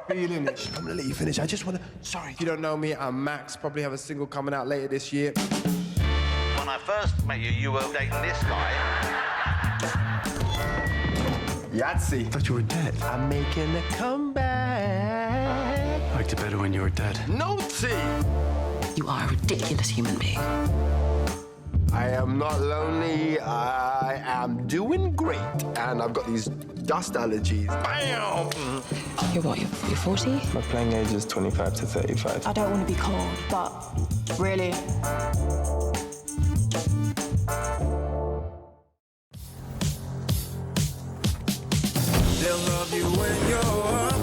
Feeling it. I'm gonna let you finish. I just wanna. Sorry. If you don't know me, I'm Maxx. Probably have a single coming out later this year. When I first met you, you were dating this guy. Yahtzee. Thought you were dead. I'm making a comeback. Liked it better when you were dead. No tea. You are a ridiculous human being. I am not lonely. I am doing great. And I've got these dust allergies. Bam! You're what, you're 40? My playing age is 25 to 35. I don't want to be cold, but really. They'll love you when you're up.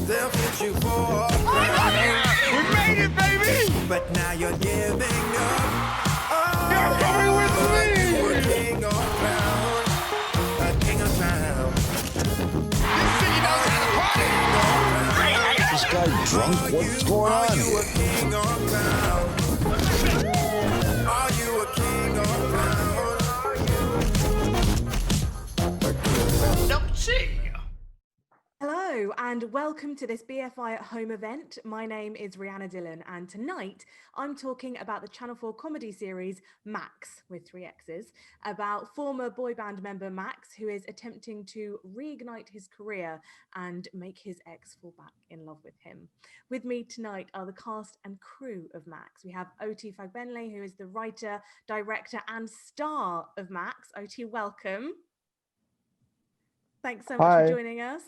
They'll fit you for a we made it, baby! But now you're giving up. Oh, you're coming with me! You're a king of clowns. A king of clowns. This city knows how to party! This guy drunk? What's going on Are you here? a king of clowns? Are you a king of clowns? Don't see. Hello and welcome to this BFI at Home event. My name is Rhianna Dillon and tonight I'm talking about the Channel 4 comedy series Maxxx with 3 X's about former boy band member Maxxx, who is attempting to reignite his career and make his ex fall back in love with him. With me tonight are the cast and crew of Maxxx. We have O-T Fagbenle, who is the writer, director and star of Maxxx. O-T, welcome. Thanks so much for joining us.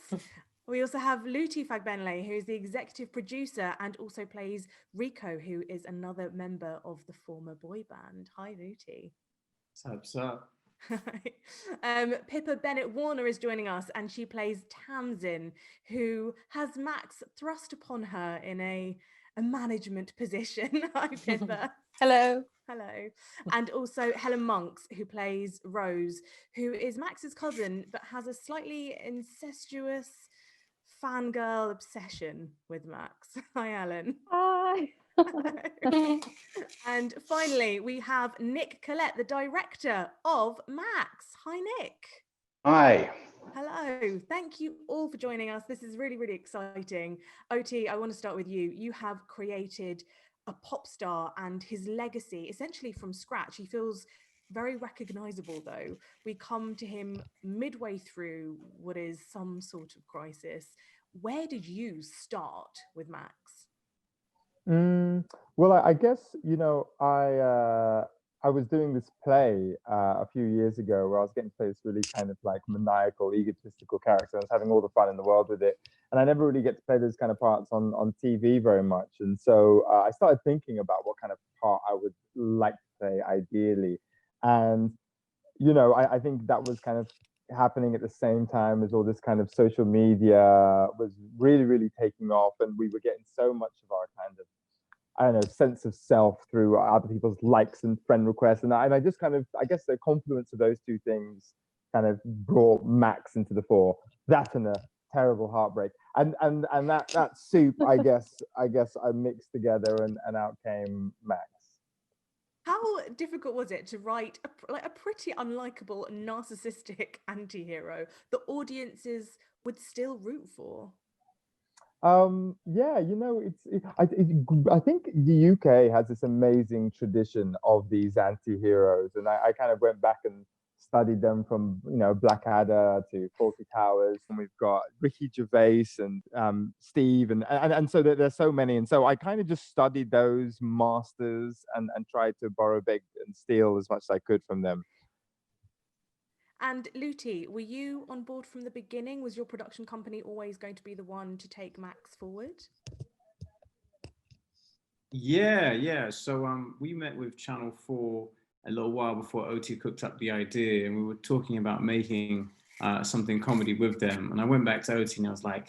We also have Luti Fagbenle, who is the executive producer and also plays Rico, who is another member of the former boy band. Hi, Luti. What's up? Pippa Bennett-Warner is joining us, and she plays Tamsin, who has Maxxx thrust upon her in a management position. Hi, Pippa. Hello. Hello. And also Helen Monks, who plays Rose, who is Maxx's cousin, but has a slightly incestuous fangirl obsession with Maxxx. Hi, Helen. Hi. And finally, we have Nick Collette, the director of Maxxx. Hi, Nick. Hi. Hello. Thank you all for joining us. This is really, really exciting. O-T, I want to start with you. You have created a pop star and his legacy essentially from scratch. He feels very recognizable, though. We come to him midway through what is some sort of crisis. Where did you start with Maxxx? Well, I guess, you know, I was doing this play a few years ago where I was getting to play this really kind of like maniacal, egotistical character. I was having all the fun in the world with it. And I never really get to play those kind of parts on TV very much. And so I started thinking about what kind of part I would like to play ideally. And, you know, I think that was kind of happening at the same time as all this kind of social media was really, really taking off. And we were getting so much of our kind of, I don't know, sense of self through other people's likes and friend requests. And I just kind of, I guess the confluence of those two things kind of brought Maxxx into the fore. That and a terrible heartbreak. And that soup, I guess I mixed together and out came Maxxx. How difficult was it to write a pretty unlikable, narcissistic anti-hero that audiences would still root for? Yeah, you know, I think the UK has this amazing tradition of these anti-heroes, and I kind of went back and studied them from, you know, Blackadder to Fawlty Towers, and we've got Ricky Gervais and Steve, and so there's so many, and so I kind of just studied those masters and tried to borrow, beg, and steal as much as I could from them. And Luti, were you on board from the beginning? Was your production company always going to be the one to take Maxxx forward? Yeah. So we met with Channel 4 a little while before O-T cooked up the idea, and we were talking about making something comedy with them. And I went back to O-T and I was like,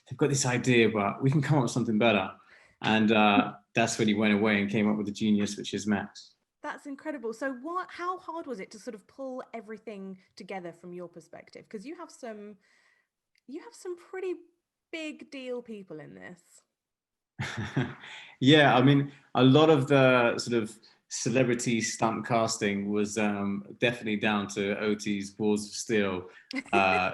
they've got this idea, but we can come up with something better. And that's when he went away and came up with the genius, which is Maxxx. That's incredible. So how hard was it to sort of pull everything together from your perspective? Because you have some pretty big deal people in this. Yeah, I mean, a lot of the sort of celebrity stunt casting was definitely down to OT's balls of steel,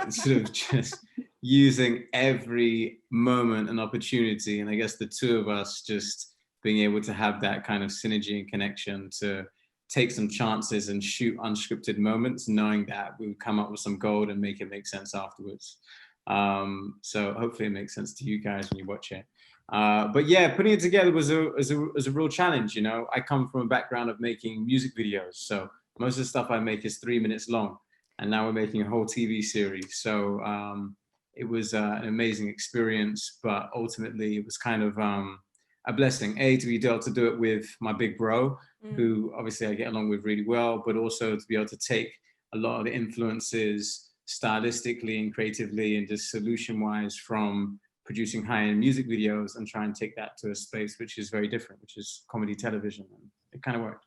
sort of just using every moment and opportunity. And I guess the two of us just being able to have that kind of synergy and connection to take some chances and shoot unscripted moments, knowing that we would come up with some gold and make it make sense afterwards. So hopefully it makes sense to you guys when you watch it. But yeah, putting it together was a real challenge. You know, I come from a background of making music videos, so most of the stuff I make is 3 minutes long, and now we're making a whole TV series. So it was an amazing experience, but ultimately it was kind of a blessing, to be able to do it with my big bro, who obviously I get along with really well, but also to be able to take a lot of the influences stylistically and creatively and just solution-wise from producing high-end music videos and try and take that to a space which is very different, which is comedy television. And it kind of worked.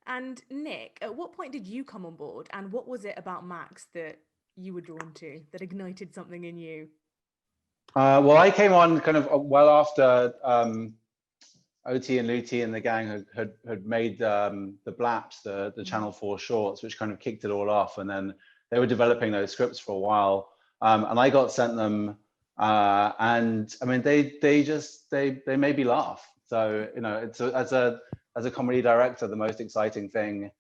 And Nick, at what point did you come on board, and what was it about Maxxx that you were drawn to, that ignited something in you? Well, I came on kind of well after O.T and Luti and the gang had made the Blaps, the Channel 4 shorts, which kind of kicked it all off. And then they were developing those scripts for a while. And I got sent them. And I mean, they made me laugh. So, you know, it's as a comedy director, the most exciting thing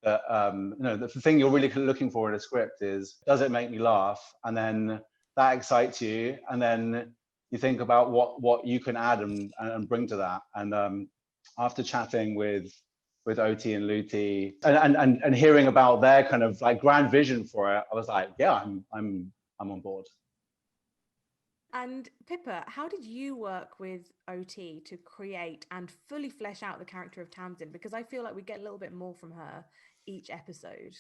that, you know, the thing you're really looking for in a script is, does it make me laugh? And then that excites you. And then you think about what you can add and bring to that. And after chatting with O.T and Luti and hearing about their kind of like grand vision for it, I was like, yeah, I'm on board. And Pippa, how did you work with O.T to create and fully flesh out the character of Tamsin? Because I feel like we get a little bit more from her each episode.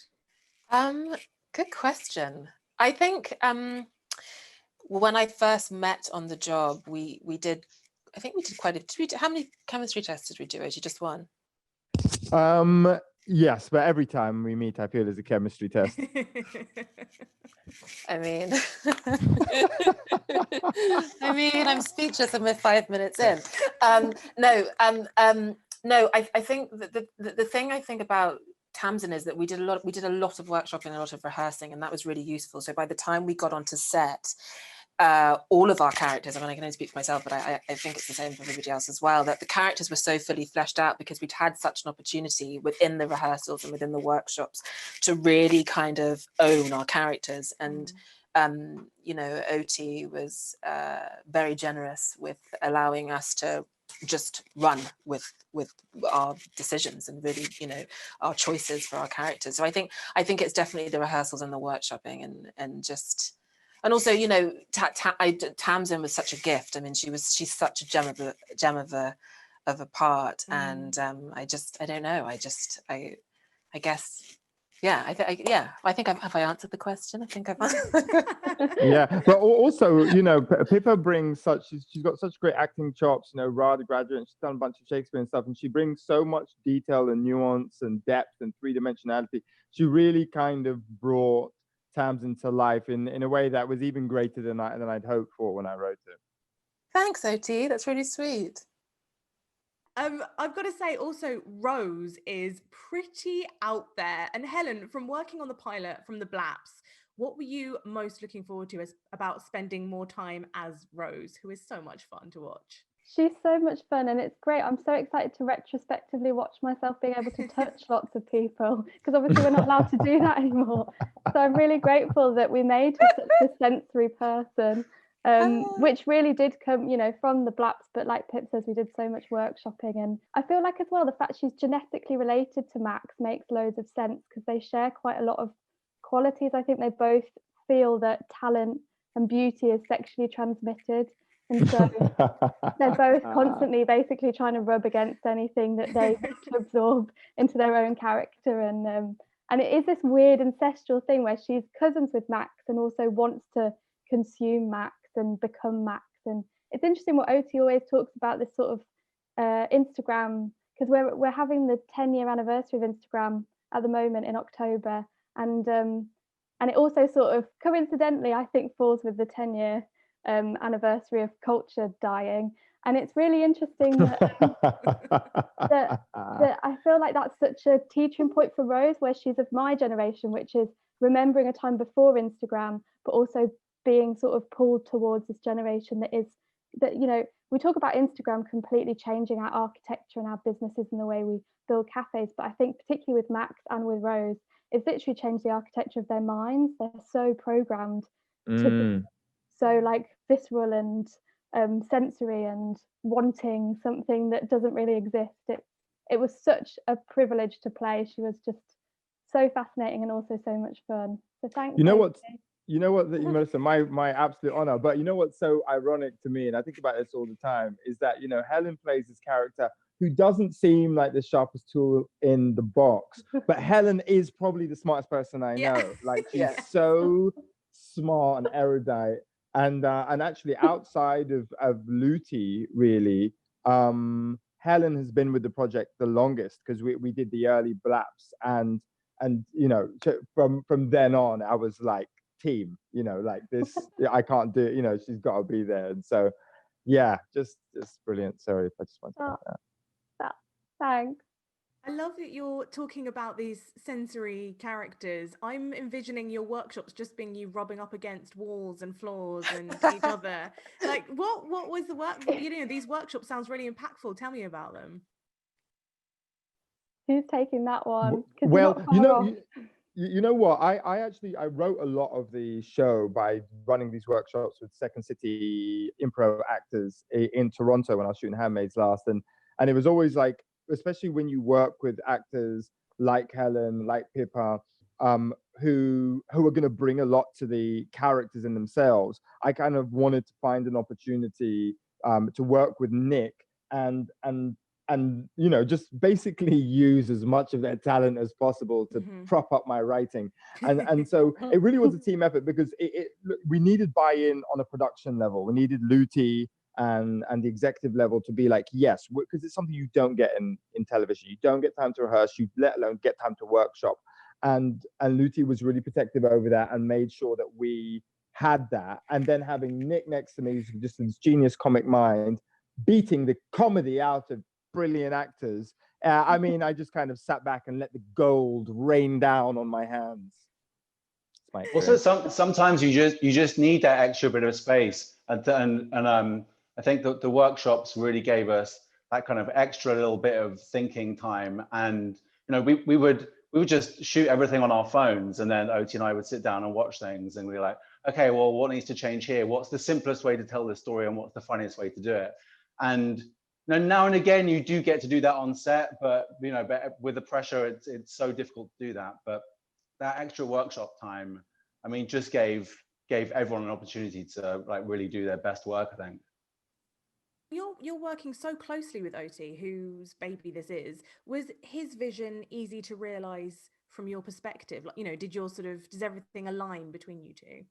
Good question. I think when I first met on the job, we did quite a, how many chemistry tests did we do? Actually, just one? Yes, but every time we meet, I feel there's a chemistry test. I mean, I'm speechless and we're 5 minutes in. No, I think that the thing I think about Tamsin is that we did a lot of workshopping and a lot of rehearsing, and that was really useful. So by the time we got onto set, all of our characters, I mean, I can only speak for myself, but I think it's the same for everybody else as well, that the characters were so fully fleshed out because we'd had such an opportunity within the rehearsals and within the workshops to really kind of own our characters. And you know, O.T was very generous with allowing us to just run with our decisions and really, you know, our choices for our characters. So I think it's definitely the rehearsals and the workshopping and also, you know, Tamsin was such a gift. I mean, she's such a gem of a part, and I don't know. I guess, yeah. I think have I answered the question? I think I've answered. Yeah, but also, you know, Pippa brings she's got such great acting chops. You know, RADA graduate, and she's done a bunch of Shakespeare and stuff, and she brings so much detail and nuance and depth and three-dimensionality. She really kind of brought Tamsin to life in a way that was even greater than I'd hoped for when I wrote it. Thanks, O.T. That's really sweet. I've got to say also, Rose is pretty out there. And Helen, from working on the pilot from the Blaps, what were you most looking forward to about spending more time as Rose, who is so much fun to watch? She's so much fun, and it's great. I'm so excited to retrospectively watch myself being able to touch lots of people, because obviously we're not allowed to do that anymore. So I'm really grateful that we made her such a sensory person, which really did come, you know, from the Blaps. But like Pip says, we did so much workshopping, and I feel like as well the fact she's genetically related to Maxxx makes loads of sense because they share quite a lot of qualities. I think they both feel that talent and beauty is sexually transmitted. And so they're both constantly basically trying to rub against anything that they absorb into their own character. And it is this weird ancestral thing where she's cousins with Maxxx and also wants to consume Maxxx and become Maxxx. And it's interesting what O.T always talks about, this sort of Instagram, because we're having the 10-year anniversary of Instagram at the moment in October. And it also sort of coincidentally, I think, falls with the 10-year anniversary of culture dying. And it's really interesting that I feel like that's such a teaching point for Rose, where she's of my generation, which is remembering a time before Instagram, but also being sort of pulled towards this generation that, you know, we talk about Instagram completely changing our architecture and our businesses and the way we build cafes. But I think particularly with Maxxx and with Rose, it's literally changed the architecture of their minds. They're so programmed to be so like visceral and sensory and wanting something that doesn't really exist. It was such a privilege to play. She was just so fascinating and also so much fun. So thanks. You know what, Melissa, my absolute honor. But you know what's so ironic to me, and I think about this all the time, is that, you know, Helen plays this character who doesn't seem like the sharpest tool in the box, but Helen is probably the smartest person I know. Like, she's so smart and erudite. And actually, outside of Luti, really, Helen has been with the project the longest, because we did the early blaps, and you know, from then on, I was like, team, you know, like this, I can't do it, you know, she's got to be there. And so, yeah, just brilliant. Sorry if I just wanted to point that. Thanks. I love that you're talking about these sensory characters. I'm envisioning your workshops just being you rubbing up against walls and floors and each other. Like, what was the work? You know, these workshops sounds really impactful. Tell me about them. Who's taking that one? Well, you know what? I actually wrote a lot of the show by running these workshops with Second City improv actors in Toronto when I was shooting Handmaids last, and it was always like, especially when you work with actors like Helen, like Pippa, who are going to bring a lot to the characters in themselves. I kind of wanted to find an opportunity to work with Nick and you know, just basically use as much of their talent as possible to prop up my writing. And so it really was a team effort, because we needed buy-in on a production level. We needed Luti and the executive level to be like, yes, because it's something you don't get in television. You don't get time to rehearse, you let alone get time to workshop. And Luti was really protective over that and made sure that we had that. And then having Nick next to me, who's just this genius comic mind, beating the comedy out of brilliant actors. I mean, I just kind of sat back and let the gold rain down on my hands. Also, sometimes you just need that extra bit of space, and I think that the workshops really gave us that kind of extra little bit of thinking time. And you know, we would just shoot everything on our phones, and then O.T. and I would sit down and watch things, and we were like, okay, well, what needs to change here? What's the simplest way to tell this story, and what's the funniest way to do it? And you know, now and again, you do get to do that on set, but you know, with the pressure, it's so difficult to do that. But that extra workshop time, I mean, just gave everyone an opportunity to like really do their best work, I think. You're working so closely with O.T, whose baby this is. Was his vision easy to realize from your perspective? Like, you know, does everything align between you two?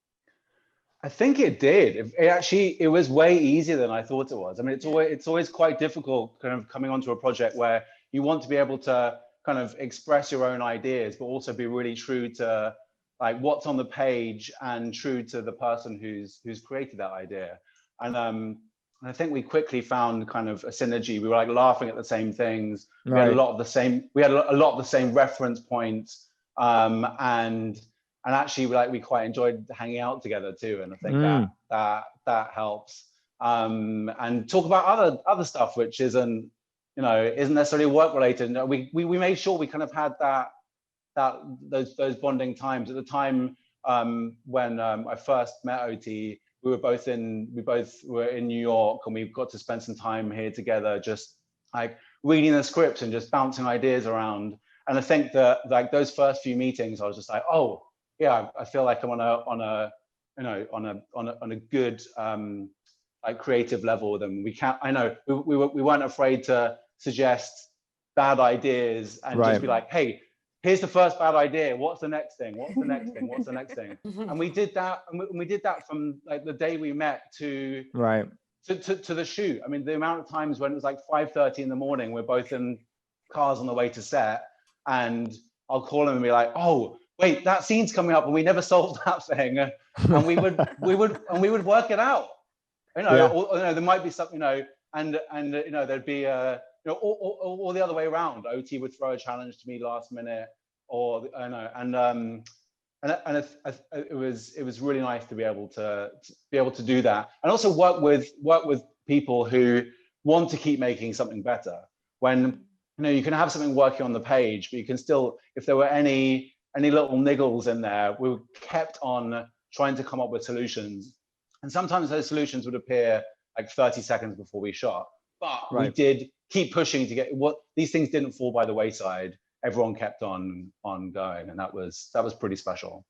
I think it did. It was way easier than I thought it was. I mean, it's always quite difficult kind of coming onto a project where you want to be able to kind of express your own ideas, but also be really true to like what's on the page and true to the person who's created that idea. And I think we quickly found kind of a synergy. We were like laughing at the same things. We had a lot of the same. We had a lot of the same reference points, and actually, we quite enjoyed hanging out together too. And I think that helps. And talk about other stuff which isn't necessarily work related. We made sure we kind of had those bonding times. At the time when I first met O.T, we both were in New York, and we got to spend some time here together, just like reading the scripts and just bouncing ideas around. And I think that like those first few meetings, I was just like, oh yeah, I feel like I'm on a good like creative level with them. I know we weren't afraid to suggest bad ideas and just be like, hey, here's the first bad idea. What's the next thing? What's the next thing? What's the next thing? And we did that. And we did that from like the day we met to the shoot. I mean, the amount of times when it was like 5:30 in the morning, we're both in cars on the way to set, and I'll call him and be like, oh, wait, that scene's coming up, and we never solved that thing. And we would work it out. You know, or, you know, there might be something. You know, you know, there'd be you know, or the other way around. OT would throw a challenge to me last minute, or I know, and it was really nice to be able to do that, and also work with people who want to keep making something better. When you know, you can have something working on the page, but you can still, if there were any little niggles in there, we kept on trying to come up with solutions, and sometimes those solutions would appear like 30 seconds before we shot, but we did keep pushing to get what these things didn't fall by the wayside. Everyone kept on going, and that was pretty special.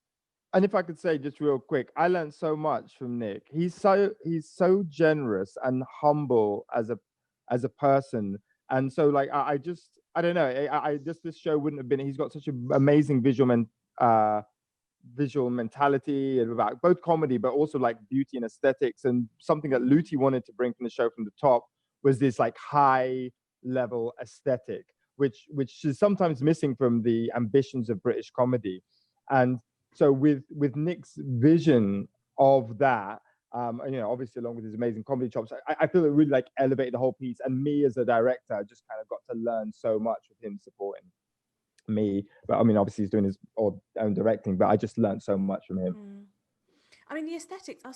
And if I could say just real quick, I learned so much from Nick. He's so generous and humble as a person, and so like I don't know, I just, this show wouldn't have been. He's got such an amazing visual mentality about both comedy but also like beauty and aesthetics, and something that Luti wanted to bring from the show from the top was this like high level aesthetic, which is sometimes missing from the ambitions of British comedy. And so with Nick's vision of that, you know, obviously along with his amazing comedy chops, I feel it really like elevated the whole piece. And me as a director, I just kind of got to learn so much with him supporting me. But I mean, obviously he's doing his own directing, but I just learned so much from him. I mean, the aesthetics are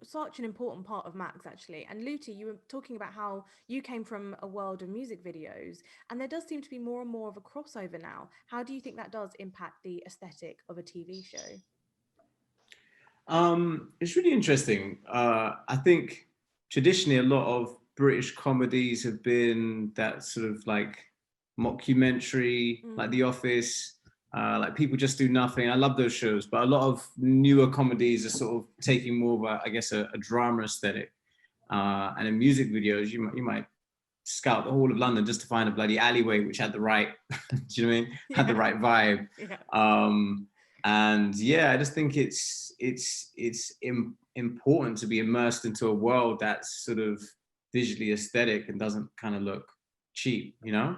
such an important part of Maxxx, actually. And Luti, you were talking about how you came from a world of music videos, and there does seem to be more and more of a crossover now. How do you think that does impact the aesthetic of a TV show? It's really interesting. I think traditionally a lot of British comedies have been that sort of like mockumentary, like The Office, like People Just Do Nothing. I love those shows, but a lot of newer comedies are sort of taking more of a, I guess, a drama aesthetic. And in music videos, you might scout the whole of London just to find a bloody alleyway which had the right, do you know what I mean? Had the right vibe. And yeah, I just think it's important to be immersed into a world that's sort of visually aesthetic and doesn't kind of look cheap, you know?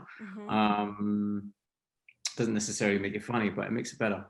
Doesn't necessarily make it funny, but it makes it better.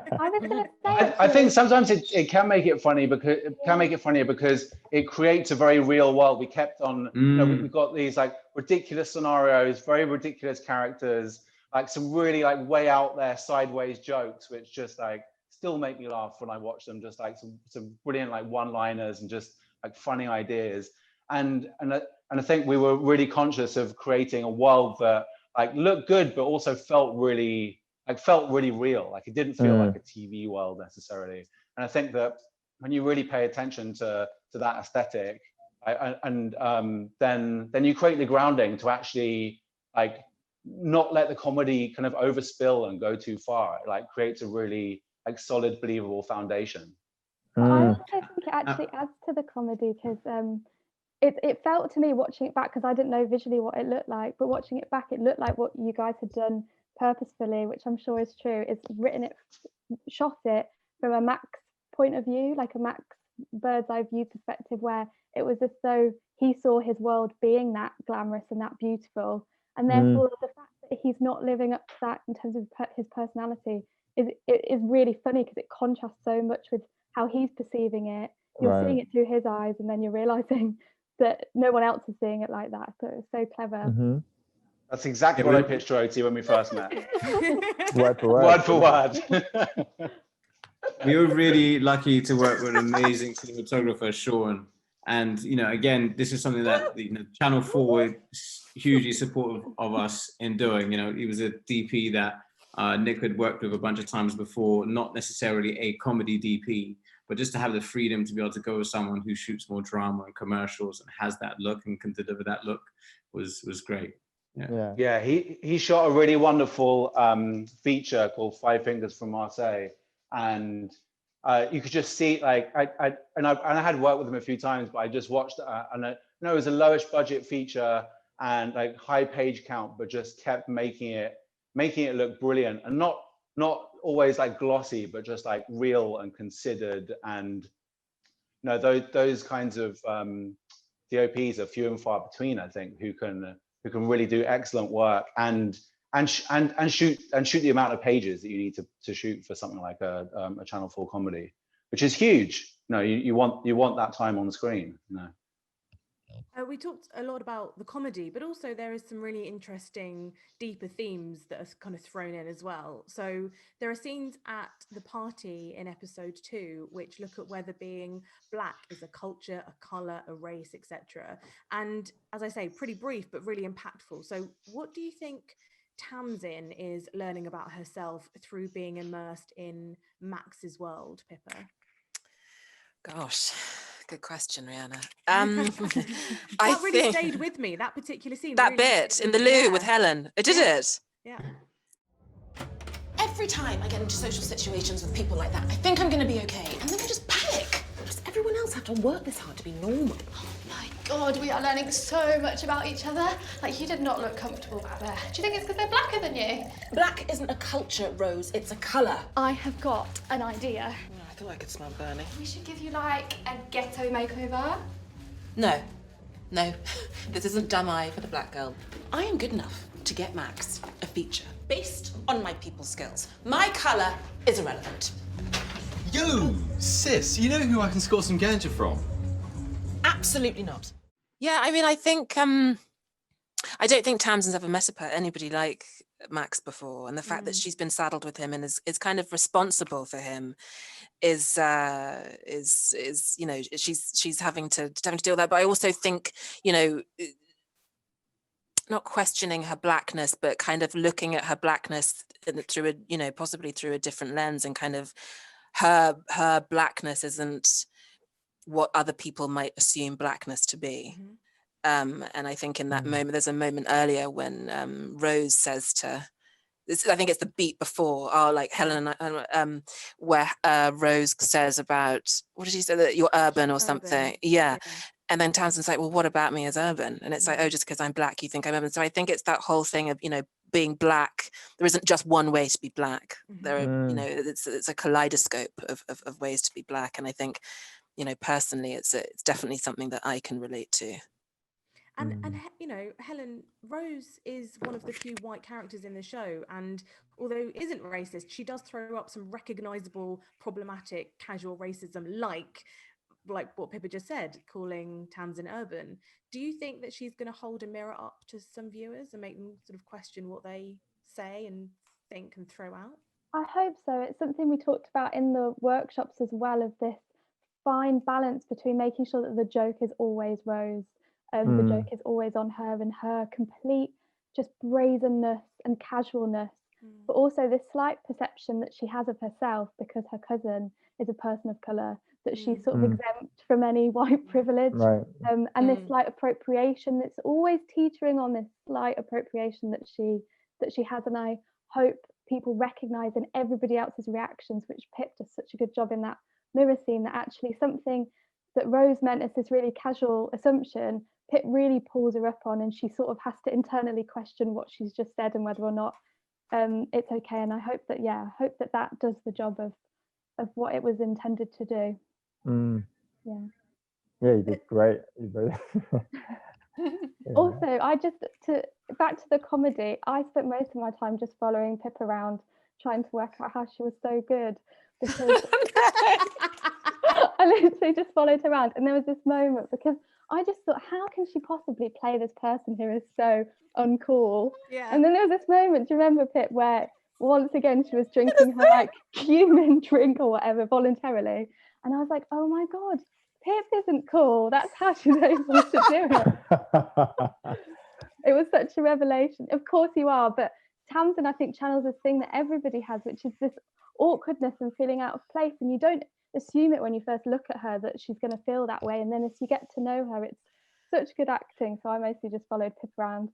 I think sometimes it can make it funny because funnier because it creates a very real world. We kept on, you know, we've got these like ridiculous scenarios, very ridiculous characters, like some really like way out there sideways jokes, which just like still make me laugh when I watch them. Just like some brilliant like one-liners and just like funny ideas. And I think we were really conscious of creating a world that like looked good, but also felt really real. Like it didn't feel like a TV world necessarily. And I think that when you really pay attention to that aesthetic, then you create the grounding to actually like not let the comedy kind of overspill and go too far. It like creates a really like solid, believable foundation. I also think it actually adds to the comedy because it felt to me watching it back, because I didn't know visually what it looked like, but watching it back, it looked like what you guys had done purposefully, which I'm sure is true. It's shot it from a Maxxx point of view, like a Maxxx bird's eye view perspective, where it was as though he saw his world being that glamorous and that beautiful, and therefore the fact that he's not living up to that in terms of his personality is really funny, because it contrasts so much with how he's perceiving it. You're seeing it through his eyes, and then you're realizing that no one else is seeing it like that. So it was so clever. That's exactly what I pitched to OT when we first met. Word for word. Word for word. We were really lucky to work with an amazing cinematographer, Jourdan. And, you know, again, this is something that Channel 4 were hugely supportive of us in doing. You know, he was a DP that Nick had worked with a bunch of times before, not necessarily a comedy DP, but just to have the freedom to be able to go with someone who shoots more drama and commercials and has that look and can deliver that look was great. Yeah, he shot a really wonderful feature called Five Fingers from Marseille, and you could just see like I had worked with him a few times, but I just watched it, and it was a lowish budget feature and like high page count, but just kept making it look brilliant, and not always like glossy, but just like real and considered. And those kinds of DOPs are few and far between, I think, who can really do excellent work and shoot the amount of pages that you need to shoot for something like a Channel 4 comedy, which is huge. You want that time on the screen. We talked a lot about the comedy, but also there is some really interesting, deeper themes that are kind of thrown in as well. So there are scenes at the party in episode 2 which look at whether being Black is a culture, a colour, a race, etc. And as I say, pretty brief, but really impactful. So what do you think Tamsin is learning about herself through being immersed in Maxx's world, Pippa? Gosh, good question, Rhianna. That really stayed with me, that particular scene. That really bit in the loo with Helen. It did it. Yeah. Every time I get into social situations with people like that, I think I'm going to be okay, and then I just panic. Does everyone else have to work this hard to be normal? Oh my God, we are learning so much about each other. Like, you did not look comfortable back there. Do you think it's because they're blacker than you? Black isn't a culture, Rose, it's a colour. I have got an idea. I feel like I could smell burning. We should give you, like, a ghetto makeover. No, this isn't dumb eye for the Black girl. I am good enough to get Maxx a feature based on my people skills. My colour is irrelevant. Yo, sis, you know who I can score some ganja from? Absolutely not. Yeah, I mean, I think, I don't think Tamsin's ever met anybody like Maxx before. And the fact that she's been saddled with him and is kind of responsible for him is you know, she's having to deal with that. But I also think, you know, not questioning her Blackness, but kind of looking at her Blackness through a, you know, possibly through a different lens, and kind of her Blackness isn't what other people might assume Blackness to be. And I think in that moment, there's a moment earlier when Rose says to, I think it's the beat before, like Helen and I, where Rose says about, what did she say, that you're urban or something? Yeah. And then Tamsin's like, well, what about me as urban? And it's like, oh, just because I'm Black, you think I'm urban. So I think it's that whole thing of, you know, being Black. There isn't just one way to be Black. There are, you know, it's a kaleidoscope of ways to be Black. And I think, you know, personally, it's definitely something that I can relate to. And you know, Helen, Rose is one of the few white characters in the show, and although isn't racist, she does throw up some recognizable problematic casual racism, like what Pippa just said, calling Tamsin urban. Do you think that she's going to hold a mirror up to some viewers and make them sort of question what they say and think and throw out? I hope so. It's something we talked about in the workshops as well, of this fine balance between making sure that the joke is always Rose. The joke is always on her and her complete just brazenness and casualness, but also this slight perception that she has of herself because her cousin is a person of colour, that she's sort of exempt from any white privilege, and this slight appropriation that's always teetering on this slight appropriation that she has. And I hope people recognise in everybody else's reactions, which Pip does such a good job in that mirror scene, that actually something that Rose meant as this really casual assumption, Pip really pulls her up on, and she sort of has to internally question what she's just said and whether or not it's okay. And I hope that that does the job of what it was intended to do. Yeah, you did great. Also, back to the comedy, I spent most of my time just following Pip around, trying to work out how she was so good, because I literally just followed her around. And there was this moment, because I just thought, how can she possibly play this person who is so uncool? Yeah. And then there was this moment, do you remember, Pip, where once again she was drinking her like cumin drink or whatever voluntarily, and I was like, oh my God, Pip isn't cool. That's how she's able to do it. It was such a revelation. Of course you are, but Tamsin, I think, channels this thing that everybody has, which is this awkwardness and feeling out of place, and you don't assume it when you first look at her that she's going to feel that way, and then as you get to know her, it's such good acting. So I mostly just followed Pip around,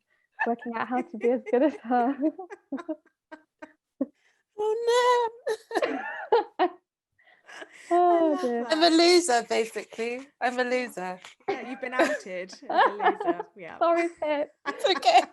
working out how to be as good as her. Oh no. Oh dear. I'm a loser, basically. I'm a loser. Yeah, you've been outed as a loser. Yeah. Sorry, Pip. It's okay.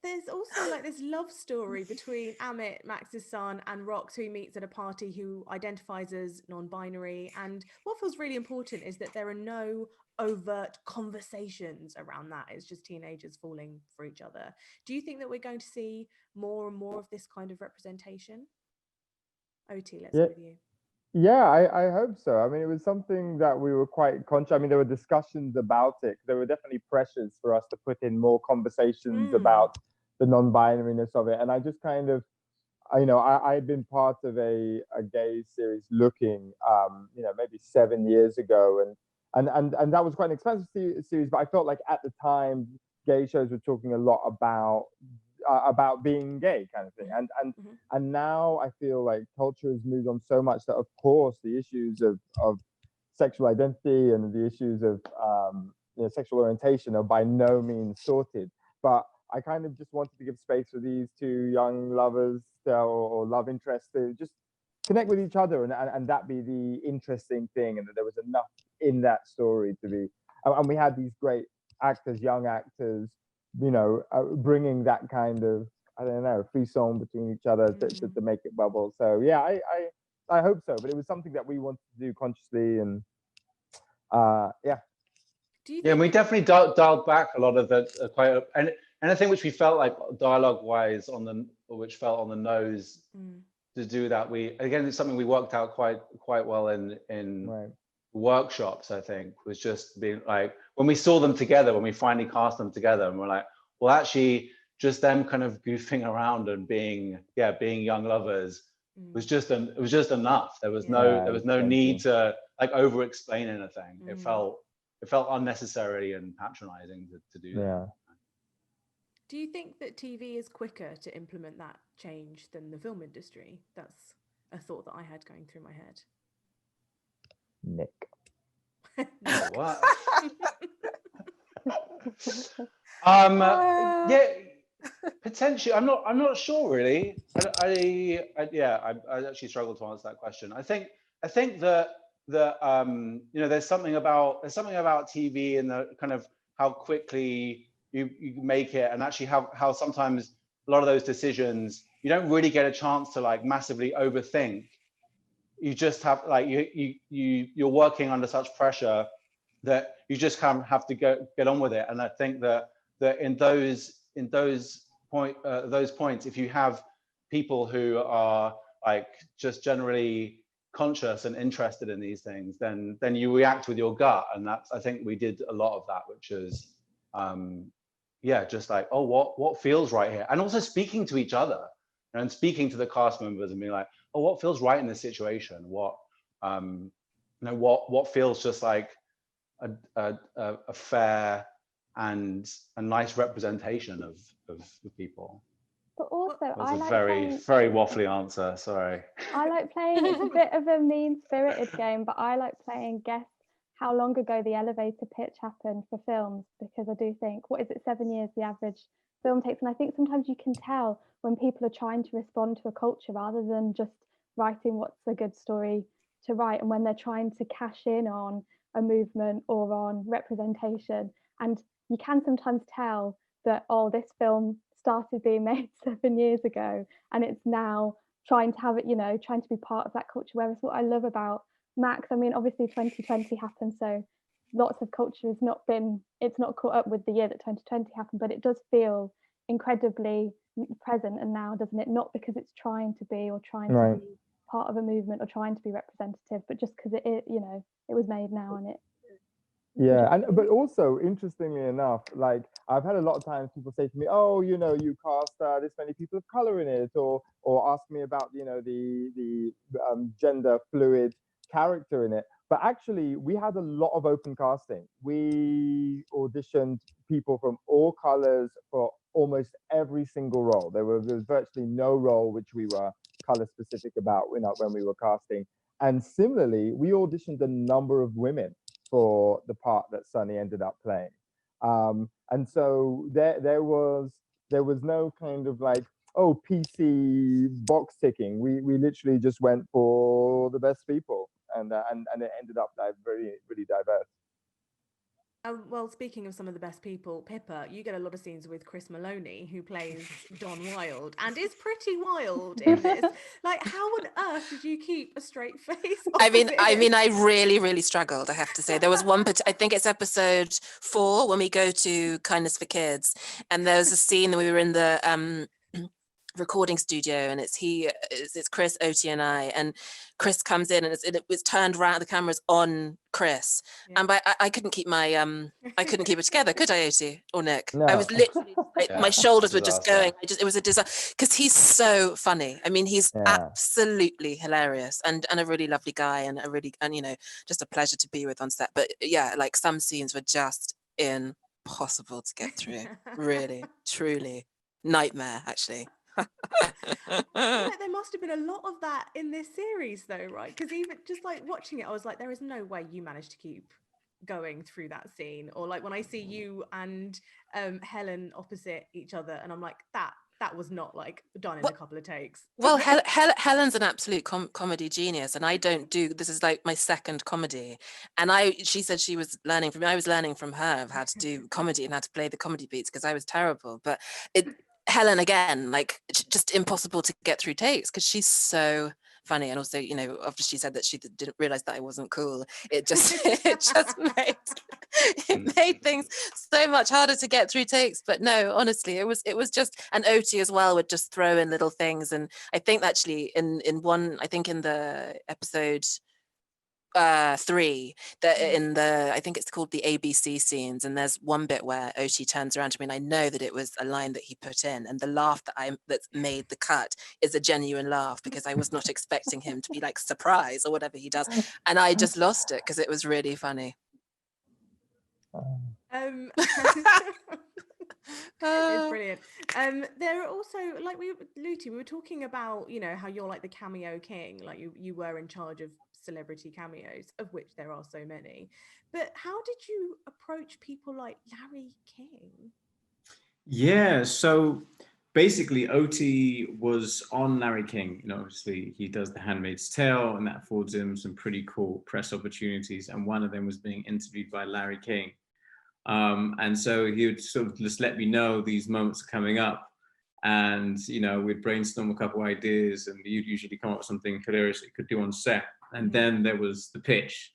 There's also like this love story between Amit, Max's son, and Rox, who he meets at a party, who identifies as non-binary. And what feels really important is that there are no overt conversations around that. It's just teenagers falling for each other. Do you think that we're going to see more and more of this kind of representation? O.T, let's go with you. Yeah, I hope so. I mean, it was something that we were quite conscious. I mean, there were discussions about it. There were definitely pressures for us to put in more conversations about the non-binariness of it. And I just kind of, I had been part of a gay series Looking, maybe 7 years ago. And that was quite an expensive series, but I felt like at the time, gay shows were talking a lot about being gay kind of thing. And now I feel like culture has moved on so much that, of course, the issues of sexual identity and the issues of sexual orientation are by no means sorted. But I kind of just wanted to give space for these two young lovers or love interests to just connect with each other and that be the interesting thing, and that there was enough in that story to be. And we had these great actors, young actors, bringing that kind of, I don't know, frisson between each other to make it bubble. So yeah, I hope so. But it was something that we wanted to do consciously, and yeah. Yeah, and we definitely dialed back a lot of the and anything which we felt like dialogue-wise which felt on the nose to do that. It's something we worked out quite well in workshops. I think was just being like, when we saw them together, when we finally cast them together, and we're like, well, actually, just them kind of goofing around and being young lovers was just enough. There was no need to like over explain anything. It felt unnecessary and patronizing to do that. Do you think that TV is quicker to implement that change than the film industry? That's a thought that I had going through my head. Nick. What? Yeah, potentially. I'm not sure really. I actually struggle to answer that question. I think that there's something about TV and the kind of how quickly you make it, and actually how sometimes a lot of those decisions you don't really get a chance to like massively overthink. You just have like you're working under such pressure that you just kind of have to get on with it. And I think that in those points, if you have people who are like just generally conscious and interested in these things, then you react with your gut. And I think we did a lot of that, which is just like, oh, what feels right here, and also speaking to each other and speaking to the cast members and being like, oh, what feels right in this situation, what feels just like a fair and a nice representation of people. But also, I like very waffly answer. Sorry. I like playing. It's a bit of a mean-spirited game, but I like playing guess how long ago the elevator pitch happened for films, because I do think, 7 years the average film takes, and I think sometimes you can tell when people are trying to respond to a culture rather than just writing what's a good story to write, and when they're trying to cash in on a movement or on representation, and you can sometimes tell that, oh, this film started being made 7 years ago and it's now trying to have it, trying to be part of that culture. Whereas what I love about Maxxx, I mean, obviously 2020 happened, so lots of culture has not caught up with the year that 2020 happened, but it does feel incredibly present and now, doesn't it? Not because it's trying to be or trying to be part of a movement or trying to be representative, but just because it was made now, and it. Yeah, but also interestingly enough, like I've had a lot of times people say to me, "Oh, you cast this many people of color in it," or ask me about the gender fluid character in it. But actually, we had a lot of open casting. We auditioned people from all colors for almost every single role. There was virtually no role which we were color specific about when we were casting. And similarly, we auditioned a number of women for the part that Sunny ended up playing. And so there was no kind of like, oh, PC box ticking. We literally just went for the best people, and it ended up very, really diverse. Well, speaking of some of the best people, Pippa, you get a lot of scenes with Chris Maloney, who plays Don Wilde and is pretty wild in this. Like, how on earth did you keep a straight face? I mean, I really, really struggled, I have to say. There was one, I think it's episode 4 when we go to Kindness for Kids, and there was a scene we were in the recording studio, and it's Chris, O.T, and I, and Chris comes in, and it was turned around, the camera's on Chris, and I couldn't keep my I couldn't keep it together, could I, O.T or Nick? No. I was literally my shoulders were just going. It was a disaster, because he's so funny. I mean, he's absolutely hilarious, and a really lovely guy, and just a pleasure to be with on set. But yeah, like some scenes were just impossible to get through. Really, truly nightmare, actually. There must have been a lot of that in this series though, right? Because even just like watching it, I was like, there is no way you managed to keep going through that scene. Or like when I see you and Helen opposite each other, and I'm like, that was not like done in a couple of takes. Well, Helen's an absolute comedy genius, and I don't do, this is like my second comedy, and she said she was learning from me. I was learning from her of how to do comedy and how to play the comedy beats, because I was terrible. But Helen, again, like just impossible to get through takes, because she's so funny. And also, after she said that she didn't realize that I wasn't cool, it just made things so much harder to get through takes. But no, honestly, it was just, and O.T as well would just throw in little things. And I think actually in the episode 3, I think it's called the ABC scenes, and there's one bit where O.T turns around to me, and I know that it was a line that he put in, and the laugh that's made the cut is a genuine laugh, because I was not expecting him to be like surprised or whatever he does, and I just lost it because it was really funny. It's brilliant. There are also, like Luti, we were talking about, how you're like the cameo king, like you were in charge of celebrity cameos, of which there are so many. But how did you approach people like Larry King? Yeah, so basically O.T was on Larry King. Obviously he does The Handmaid's Tale, and that affords him some pretty cool press opportunities, and one of them was being interviewed by Larry King. And so he would sort of just let me know these moments are coming up, and we'd brainstorm a couple ideas, and you'd usually come up with something hilarious that you could do on set. And then there was the pitch,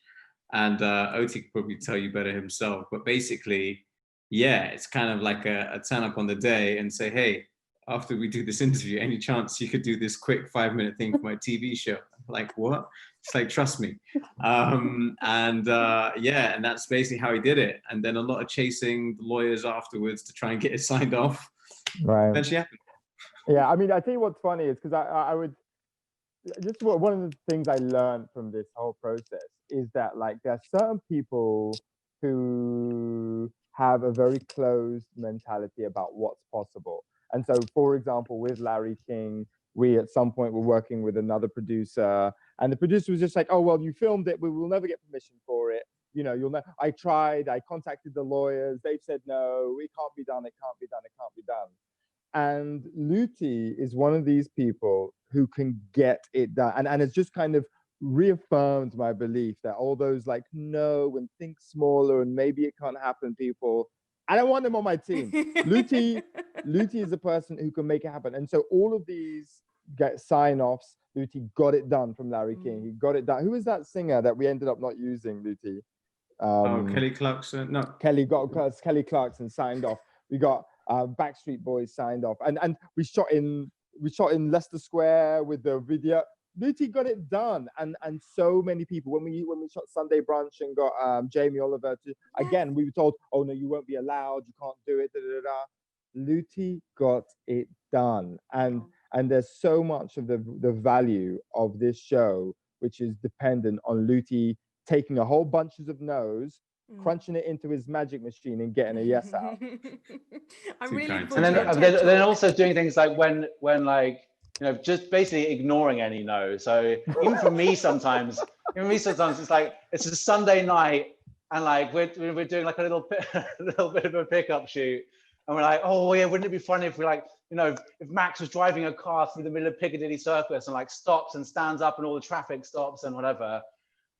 and O.T could probably tell you better himself, but basically, yeah, it's kind of like a turn up on the day and say, hey, after we do this interview, any chance you could do this quick 5-minute thing for my TV show? Like, what? It's like, trust me. And that's basically how he did it. And then a lot of chasing the lawyers afterwards to try and get it signed off. Right. Eventually happened. Yeah, I mean, I tell you what's funny is because I would, just one of the things I learned from this whole process is that like there are certain people who have a very closed mentality about what's possible. And so, for example, with Larry King, we at some point were working with another producer, and the producer was just like, oh, well, you filmed it, but we'll never get permission for it. You'll know. I tried, I contacted the lawyers, they've said, no, it can't be done, it can't be done, it can't be done. And Luti is one of these people who can get it done. And it's just kind of reaffirmed my belief that all those like, no, and think smaller, and maybe it can't happen people, I don't want them on my team. Luti is a person who can make it happen. And so all of these sign-offs, Luti got it done from Larry King. He got it done. Who is that singer that we ended up not using, Luti? Kelly Clarkson. No. Kelly Clarkson signed off. We got Backstreet Boys signed off. And we shot in Leicester Square with the video. Luti got it done, and so many people. When we shot Sunday Brunch and got Jamie Oliver to, again, we were told, oh no, you won't be allowed, you can't do it. Luti got it done, and there's so much of the value of this show which is dependent on Luti taking a whole bunches of no's, crunching it into his magic machine and getting a yes out. I'm really and then also doing things like when like, just basically ignoring any no. So even for me sometimes it's like, it's a Sunday night, and like we're doing like a little bit of a pickup shoot, and we're like, oh yeah, wouldn't it be funny if we like, if Max was driving a car through the middle of Piccadilly Circus and like stops and stands up and all the traffic stops and whatever.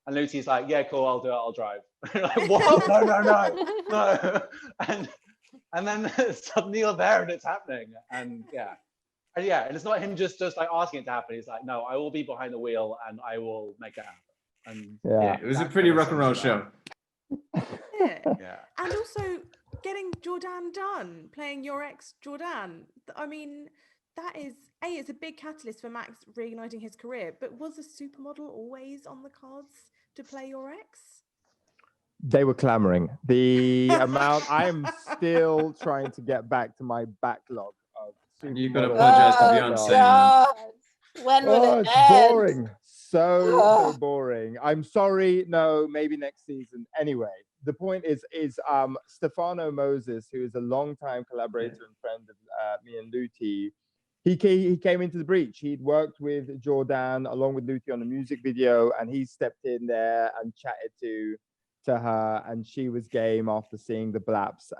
And Luti's like, yeah, cool, I'll do it, I'll drive. Like, what? No. And then suddenly you're there and it's happening. And and it's not him just like asking it to happen. He's like, no, I will be behind the wheel and I will make it happen. And it was a pretty rock and roll show. Yeah. And also getting Jourdan Dunn playing your ex Jourdan. I mean, that is it's a big catalyst for Max reigniting his career. But was a supermodel always on the cards to play your ex? They were clamoring. The amount I am still trying to get back to my backlog of And you've got to supermodel apologize to stuff. Beyonce, man. When will it It's end? boring. So boring. I'm sorry. No, maybe next season. Anyway, the point is Stefano Moses, who is a longtime collaborator and friend of me and Luti, he came into the breach. He'd worked with Jourdan along with Luti on a music video, and he stepped in there and chatted to her, and she was game after seeing the blaps.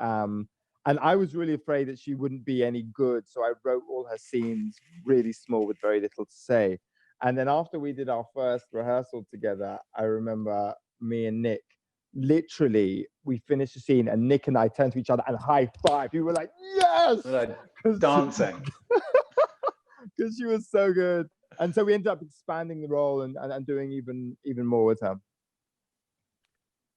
And I was really afraid that she wouldn't be any good, so I wrote all her scenes really small with very little to say. And then after we did our first rehearsal together, I remember me and Nick, literally, we finished the scene and Nick and I turned to each other and high-fived. We were like, yes! We're like dancing. Because she was so good. And so we ended up expanding the role and doing even more with her.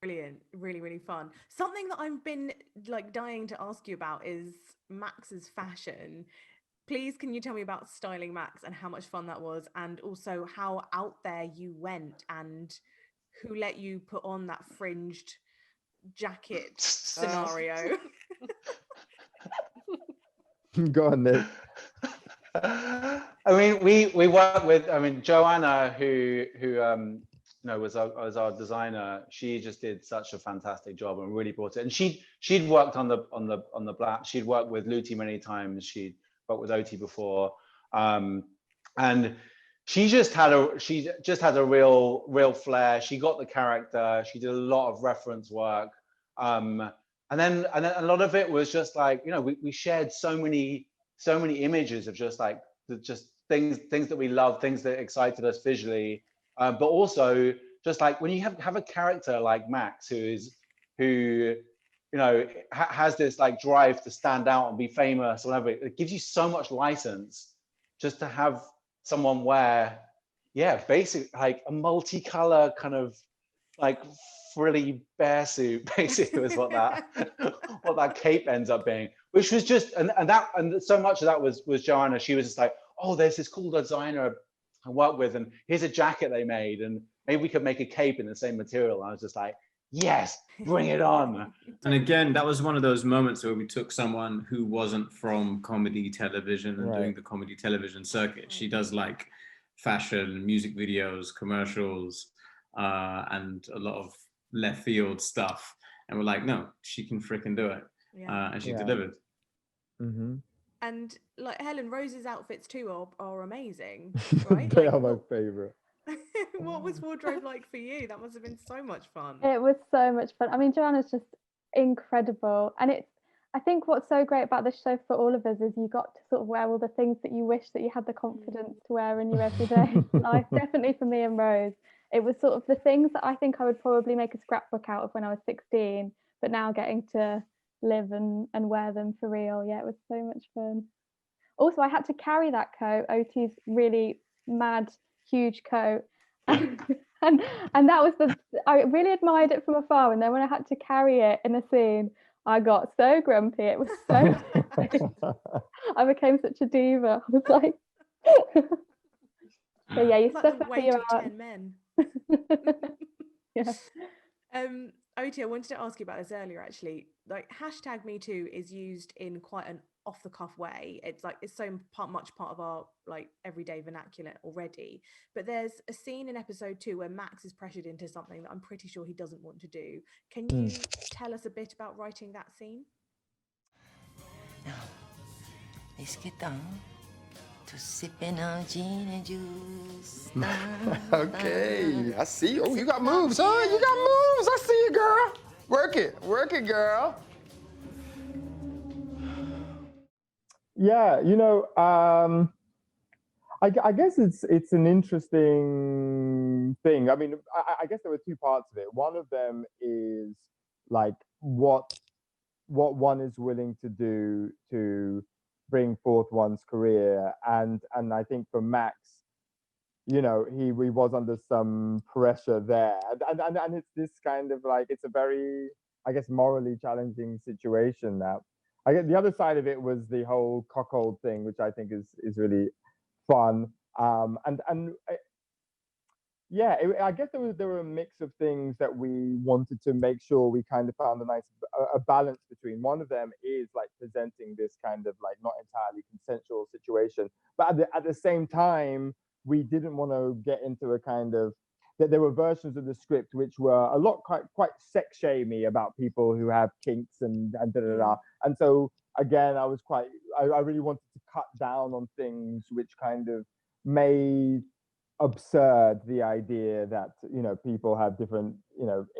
Brilliant, really, really fun. Something that I've been like dying to ask you about is Max's fashion. Please, can you tell me about styling Max and how much fun that was, and also how out there you went and who let you put on that fringed jacket scenario? Go on, Nick. I mean, we work with, I mean, Joanna, who was our designer. She just did such a fantastic job and really brought it. And she'd worked on the black. She'd worked with Luti many times. She'd worked with O-T before, and she just had a real flair. She got the character. She did a lot of reference work, and then a lot of it was just like, we shared so many images of just like things that we love, things that excited us visually. But also just like when you have a character like Max who has this like drive to stand out and be famous or whatever, it gives you so much license just to have someone wear, basically like a multicolor kind of like frilly bear suit, basically was what that cape ends up being, which was just and so much of that was Joanna. She was just like, oh, there's this cool designer I work with, and here's a jacket they made, and maybe we could make a cape in the same material. And I was just like, yes, bring it on. And again, that was one of those moments where we took someone who wasn't from comedy television and doing the comedy television circuit. She does like fashion, music videos, commercials, and a lot of left field stuff. And we're like, no, she can freaking do it. And she delivered. Mm-hmm. And like Helen, Rose's outfits too are amazing, right? They are my favorite. What was wardrobe like for you? That must have been so much fun. It was so much fun. I mean, Joanna's just incredible. And I think what's so great about this show for all of us is you got to sort of wear all the things that you wish that you had the confidence to wear in your everyday life. Definitely for me and Rose, it was sort of the things that I think I would probably make a scrapbook out of when I was 16, but now getting to live and wear them for real. Yeah, it was so much fun. Also, I had to carry that coat, O-T's really mad, huge coat. And that was I really admired it from afar. And then when I had to carry it in a scene, I got so grumpy. It was so I became such a diva. I was like, so yeah, you suffer for your art. 10 men. Yeah. O-T, I wanted to ask you about this earlier, actually. Like, #MeToo is used in quite an off-the-cuff way. It's like it's so much part of our like everyday vernacular already. But there's a scene in episode 2 where Max is pressured into something that I'm pretty sure he doesn't want to do. Can you tell us a bit about writing that scene? Now, let's get down to sipping on gin and juice. Okay, I see. Oh, you got moves, huh? You got moves. I see you, girl. Work it, girl. Yeah, I guess it's an interesting thing. I mean, I guess there were two parts of it. One of them is like what one is willing to do to bring forth one's career, and I think for Max, he was under some pressure there, and it's this kind of like, it's a very, I guess, morally challenging situation now. I get the other side of it was the whole cuckold thing, which I think is really fun. Yeah, I guess there were a mix of things that we wanted to make sure we kind of found a balance between. One of them is like presenting this kind of like not entirely consensual situation, but at the same time, we didn't want to get into a kind of that there were versions of the script which were a lot quite sex shamey about people who have kinks and da da da. And so again, I really wanted to cut down on things which kind of made absurd the idea that people have different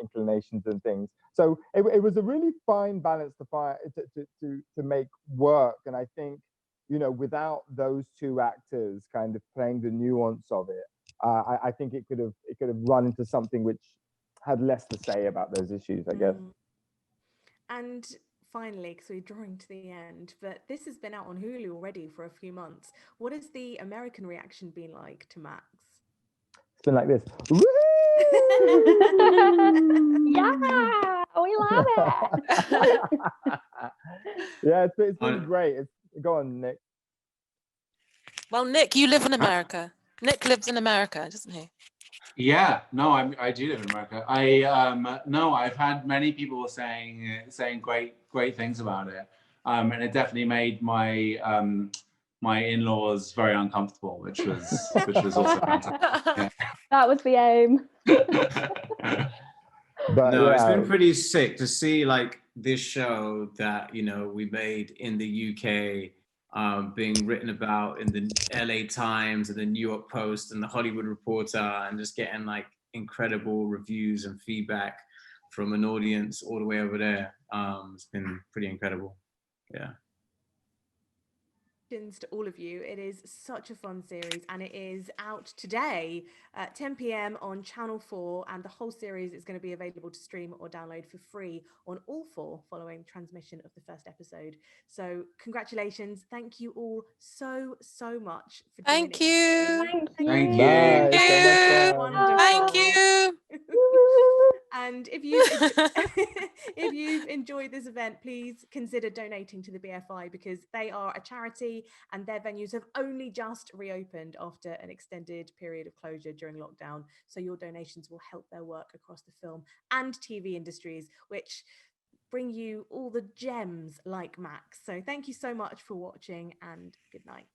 inclinations and things. So it was a really fine balance to make work. And I think without those two actors kind of playing the nuance of it, I think it could have run into something which had less to say about those issues, I guess. And finally, because we're drawing to the end, but this has been out on Hulu already for a few months. What has the American reaction been like to Maxxx? It's been like this. Yeah, we love it. Yeah, it's been great. Go on, Nick. Well, Nick, you live in America. Nick lives in America, doesn't he? Yeah, no, I do live in America. I've had many people saying great things about it, and it definitely made my my in-laws very uncomfortable, which was also fantastic. Yeah. That was the aim. But no, it's been pretty sick to see like this show that we made in the UK being written about in the LA Times and the New York Post and the Hollywood Reporter, and just getting like incredible reviews and feedback from an audience all the way over there. It's been pretty incredible. Yeah. To all of you, it is such a fun series, and it is out today at 10 p.m. on Channel 4, and the whole series is going to be available to stream or download for free on all 4 following transmission of the first episode. So congratulations, thank you all so much for joining. Thank you. Thank you. Bye. So much fun. Wonderful. Thank you. And if you've enjoyed this event, please consider donating to the BFI, because they are a charity and their venues have only just reopened after an extended period of closure during lockdown. So your donations will help their work across the film and TV industries, which bring you all the gems like Maxxx. So thank you so much for watching, and good night.